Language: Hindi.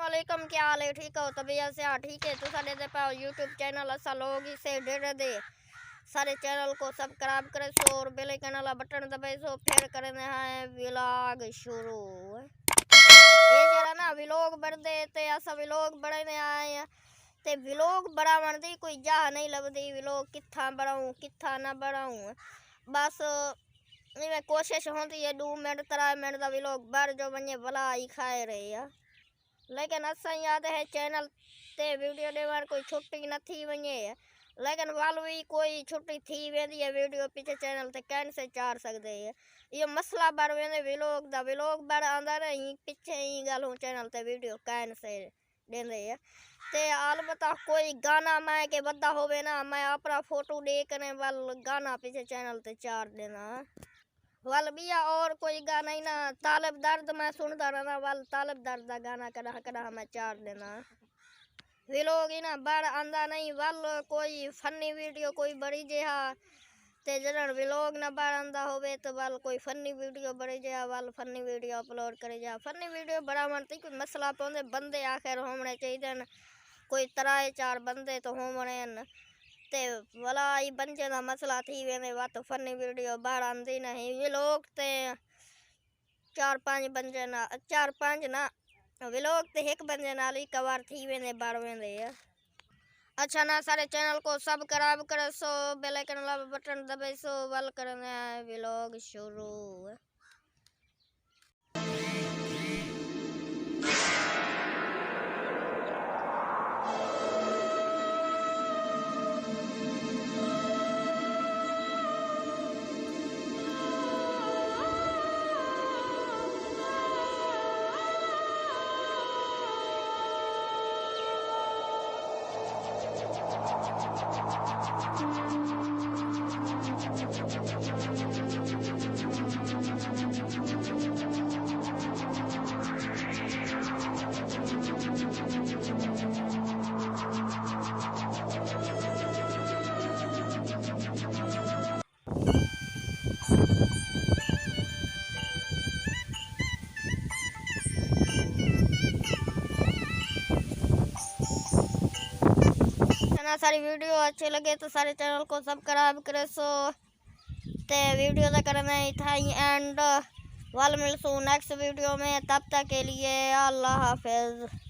वालेकुम, क्या हाल है? ठीक हो? तबीयत से हाँ ठीक है। तो साढ़े दे पाओ यूट्यूब चैनल असा लोग इसे डेढ़ दे सारे चैनल को सब्सक्राइब करे सो और बेल आइकन वाला बटन दबाए सो फिर करने हैं व्लॉग शुरू। ये जरा ना व्लॉग बढ़ दे ते असा व्लॉग बढ़ने आए ते व्लॉग बढ़ावन दी कोई जाह नहीं लगदी। व्लॉग कित्था बढ़ाऊं कित्था ना बढ़ाऊं, बस इवें कोशिश होती है 2 मिनट 3 मिनट का व्लॉग बढ़ जो वने भला ही खाए रहे है। लेकिन असा याद है चैनल ते वीडियो देवर कोई छुट्टी न थी वने, लेकिन वाल भी कोई छुट्टी थी वेंदी है वीडियो पीछे चैनल ते कैन से चार सकते है। ये मसला बढ़ वेंदे व्लॉग दा, व्लॉग बढ़ आंदा रही पीछे ही गल चैनल ते वीडियो कैन से देंदे है। ते अलबत्ता कोई गाना मैं के बदा होवे ना, मैं अपना फोटो देखने वाल गाना पीछे चैनल ते चार देना वाल बिया और कोई गाना ही ना। तालब दर्द मैं सुनता रहना वाल तालब दर्द का गाना कड़ा कड़ा मैं चार देना। वे लोग ही ना बाढ़ आंदा नहीं वाल कोई फनी वीडियो कोई बड़ी जेहा ते जन व्लॉग ना बाढ़ आंदा होवे तो वाल कोई फनी वीडियो बड़ी जेहा वाल फनी वीडियो अपलोड करे जा। फनी वीडियो बड़ा मनती कोई मसला पौंदे बंदे आखिर होने चाहिए, कोई 3-4 बंदे तो होने ते वाला ही बंजे का मसला थी वेंदे वा तो फनी वीडियो बाहर आंदी नहीं। व्लॉग ते 4-5 बंजे ना 4-5 ना व्लॉग ते एक बंजे नाल ही कवर थी वेंदे बाहर वेंदे है। अच्छा ना सारे चैनल को सब्सक्राइब करे सो बेल आइकन वाला बटन दबाए सो वाल करने है व्लॉग शुरू। सारी वीडियो अच्छे लगे तो सारे चैनल को सब्सक्राइब करे सो ते वीडियो तो करना ही था एंड वाल मिलसूँ नेक्स्ट वीडियो में। तब तक के लिए अल्लाह हाफिज।